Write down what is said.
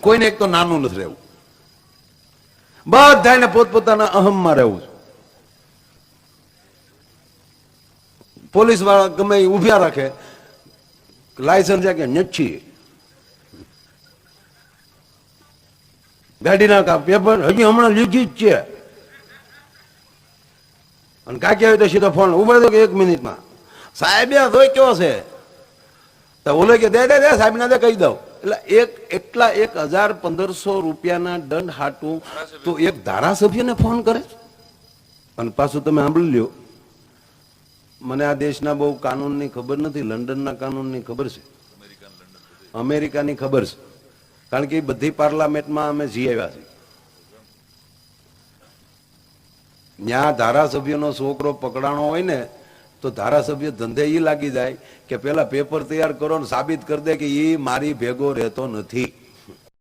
કોઈને એક તો નાનું નથી રહેવું, બધાને પોતપોતાના અહમમાં રહેવું. પોલીસ વાળા ગમે એ ઉભ્યા રાખે, લાયસન્સ છે કે નથી, ગાડીના પેપર હજી હમણાં લીધી જ છે, અને કાકી આવે તો સીધો ફોન ઉભા દો કે 1 મિનિટમાં સાહેબ જોઈ કેવો છે, તો ઓલે કે દે સાહેબ ના દે કહી દઉં. એટલે એટલા 1000-1500 રૂપિયાના દંડ હાટું તો એક ધારાસભ્યને ફોન કરે. અને પાછું તમે સાંભળી લ્યો, મને આ દેશના બહુ કાનૂનની ખબર નથી, લંડનના કાનૂનની ખબર છે, અમેરિકાની ખબર છે, કારણ કે એ બધી પાર્લામેન્ટમાં અમે જી આવ્યા છીએ. ત્યાં ધારાસભ્યનો છોકરો પકડાણો હોય ને તો ધારાસભ્ય ધંધે એ લાગી જાય કે પેલા પેપર તૈયાર કરો ને સાબિત કરી દે કે એ મારી ભેગો રહેતો નથી.